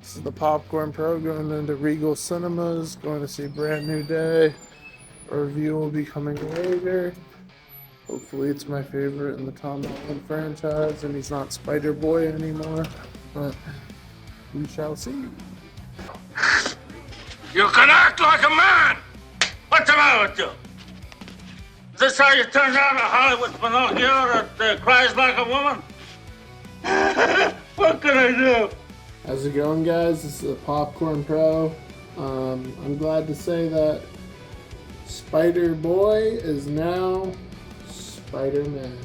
This is the Popcorn Pro going into Regal Cinemas, going to see Brand New Day. A review will be coming later. Hopefully, it's my favorite in the Tom Holland franchise, and he's not Spider Boy anymore. But we shall see. You can act like a man! What's the matter with you? Is this how you turn down a Hollywood Pinocchio that cries like a woman? What can I do? How's it going, guys? This is the Popcorn Pro. I'm glad to say that Spider Boy is now Spider-Man.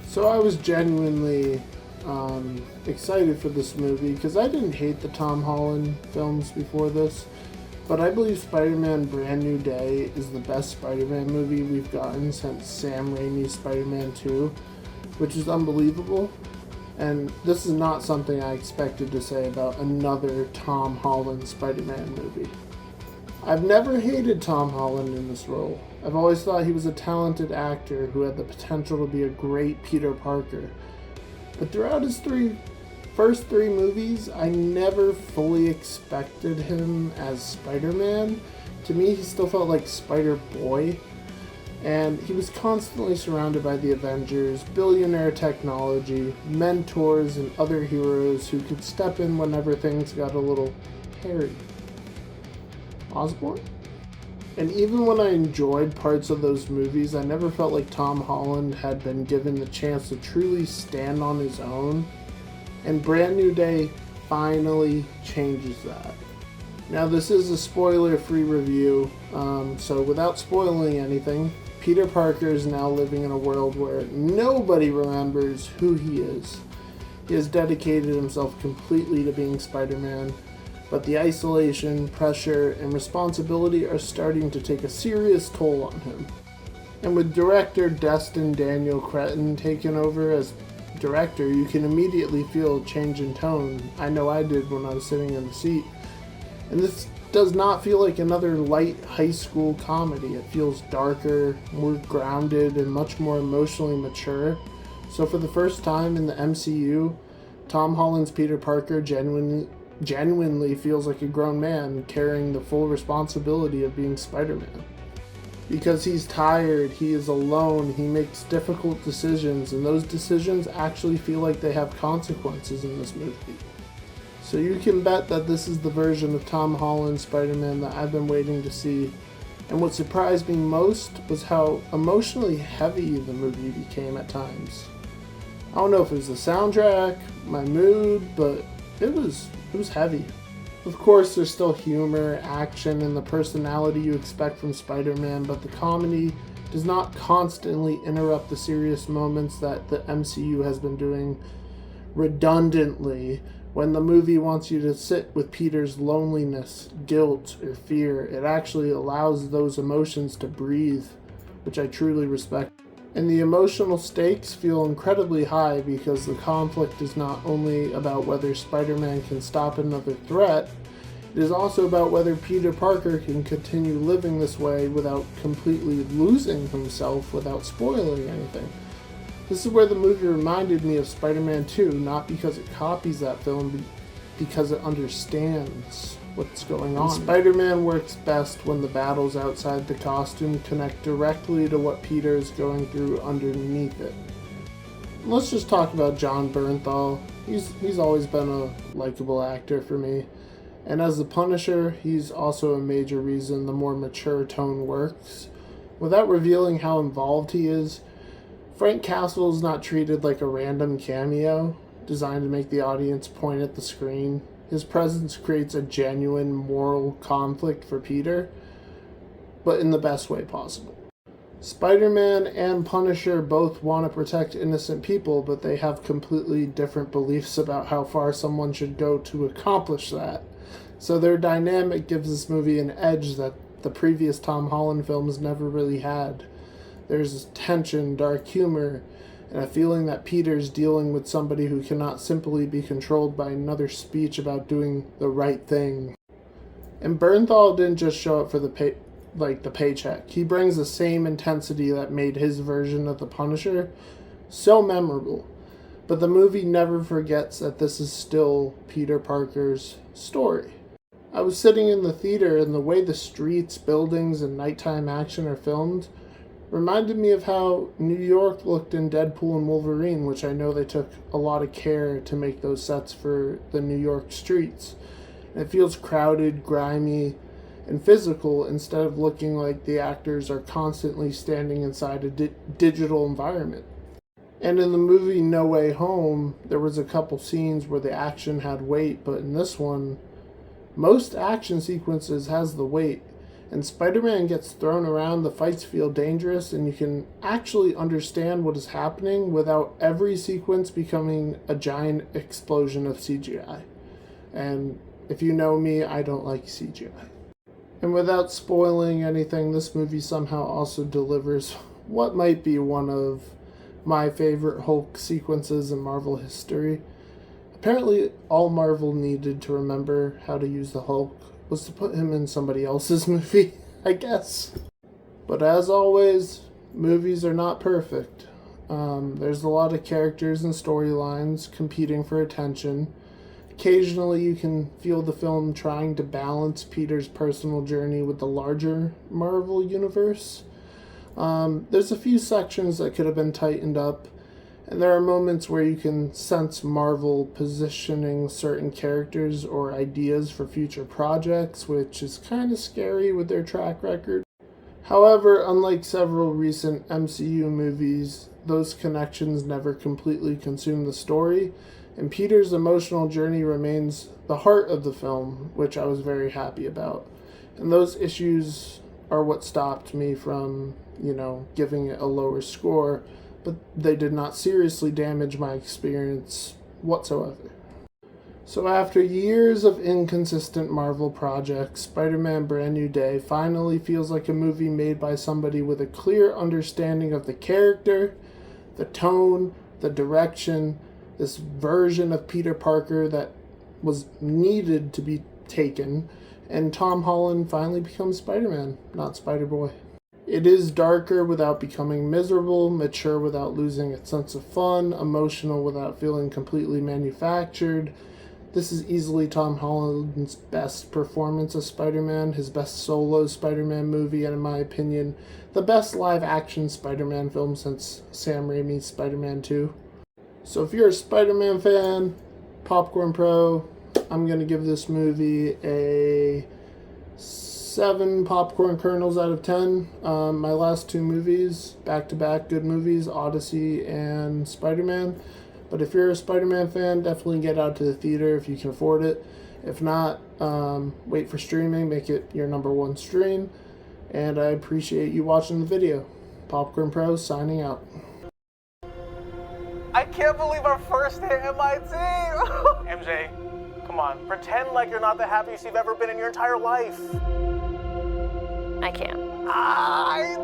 So I was genuinely excited for this movie because I didn't hate the Tom Holland films before this, but I believe Spider-Man Brand New Day is the best Spider-Man movie we've gotten since Sam Raimi's Spider-Man 2, which is unbelievable. And this is not something I expected to say about another Tom Holland Spider-Man movie. I've never hated Tom Holland in this role. I've always thought he was a talented actor who had the potential to be a great Peter Parker. But throughout his first three movies, I never fully expected him as Spider-Man. To me, he still felt like Spider-Boy. And he was constantly surrounded by the Avengers, billionaire technology, mentors, and other heroes who could step in whenever things got a little hairy. Osborn? And even when I enjoyed parts of those movies, I never felt like Tom Holland had been given the chance to truly stand on his own. And Brand New Day finally changes that. Now, this is a spoiler-free review, so without spoiling anything, Peter Parker is now living in a world where nobody remembers who he is. He has dedicated himself completely to being Spider-Man, but the isolation, pressure, and responsibility are starting to take a serious toll on him. And with director Destin Daniel Cretton taking over as director, you can immediately feel a change in tone. I know I did when I was sitting in the seat. And this does not feel like another light high school comedy. It feels darker, more grounded, and much more emotionally mature. So for the first time in the MCU, Tom Holland's Peter Parker genuinely feels like a grown man carrying the full responsibility of being Spider-Man. Because he's tired, he is alone, he makes difficult decisions, and those decisions actually feel like they have consequences in this movie. So you can bet that this is the version of Tom Holland's Spider-Man that I've been waiting to see. And what surprised me most was how emotionally heavy the movie became at times. I don't know if it was the soundtrack, my mood, but it was heavy. Of course, there's still humor, action, and the personality you expect from Spider-Man, but the comedy does not constantly interrupt the serious moments that the MCU has been doing redundantly. When the movie wants you to sit with Peter's loneliness, guilt, or fear, it actually allows those emotions to breathe, which I truly respect. And the emotional stakes feel incredibly high because the conflict is not only about whether Spider-Man can stop another threat, it is also about whether Peter Parker can continue living this way without completely losing himself without spoiling anything. This is where the movie reminded me of Spider-Man 2, not because it copies that film, but because it understands what's going on. Spider-Man works best when the battles outside the costume connect directly to what Peter is going through underneath it. Let's just talk about Jon Bernthal. He's always been a likable actor for me. And as the Punisher, he's also a major reason the more mature tone works. Without revealing how involved he is, Frank Castle is not treated like a random cameo designed to make the audience point at the screen. His presence creates a genuine moral conflict for Peter, but in the best way possible. Spider-Man and Punisher both want to protect innocent people, but they have completely different beliefs about how far someone should go to accomplish that. So their dynamic gives this movie an edge that the previous Tom Holland films never really had. There's tension, dark humor, and a feeling that Peter's dealing with somebody who cannot simply be controlled by another speech about doing the right thing. And Bernthal didn't just show up for the paycheck. He brings the same intensity that made his version of the Punisher so memorable. But the movie never forgets that this is still Peter Parker's story. I was sitting in the theater, and the way the streets, buildings, and nighttime action are filmed reminded me of how New York looked in Deadpool and Wolverine, which I know they took a lot of care to make those sets for the New York streets. And it feels crowded, grimy, and physical instead of looking like the actors are constantly standing inside a digital environment. And in the movie No Way Home, there was a couple scenes where the action had weight, but in this one, most action sequences has the weight. And Spider-Man gets thrown around, the fights feel dangerous, and you can actually understand what is happening without every sequence becoming a giant explosion of CGI. And if you know me, I don't like CGI. And without spoiling anything, this movie somehow also delivers what might be one of my favorite Hulk sequences in Marvel history. Apparently, all Marvel needed to remember how to use the Hulk was to put him in somebody else's movie, I guess. But as always, movies are not perfect. There's a lot of characters and storylines competing for attention. Occasionally you can feel the film trying to balance Peter's personal journey with the larger Marvel universe. There's a few sections that could have been tightened up, and there are moments where you can sense Marvel positioning certain characters or ideas for future projects, which is kind of scary with their track record. However, unlike several recent MCU movies, those connections never completely consume the story, and Peter's emotional journey remains the heart of the film, which I was very happy about. And those issues are what stopped me from, giving it a lower score, but they did not seriously damage my experience whatsoever. So after years of inconsistent Marvel projects, Spider-Man Brand New Day finally feels like a movie made by somebody with a clear understanding of the character, the tone, the direction, this version of Peter Parker that was needed to be taken, and Tom Holland finally becomes Spider-Man, not Spider-Boy. It is darker without becoming miserable, mature without losing its sense of fun, emotional without feeling completely manufactured. This is easily Tom Holland's best performance as Spider-Man, his best solo Spider-Man movie, and in my opinion, the best live-action Spider-Man film since Sam Raimi's Spider-Man 2. So if you're a Spider-Man fan, Popcorn Pro, I'm going to give this movie a 7 popcorn kernels out of 10. My last 2 movies, back-to-back good movies, Odyssey and Spider-Man. But if you're a Spider-Man fan, definitely get out to the theater if you can afford it. If not, wait for streaming, make it your number 1 stream. And I appreciate you watching the video. Popcorn Pro signing out. I can't believe our first day at MIT! MJ, come on, pretend like you're not the happiest you've ever been in your entire life. I can't. I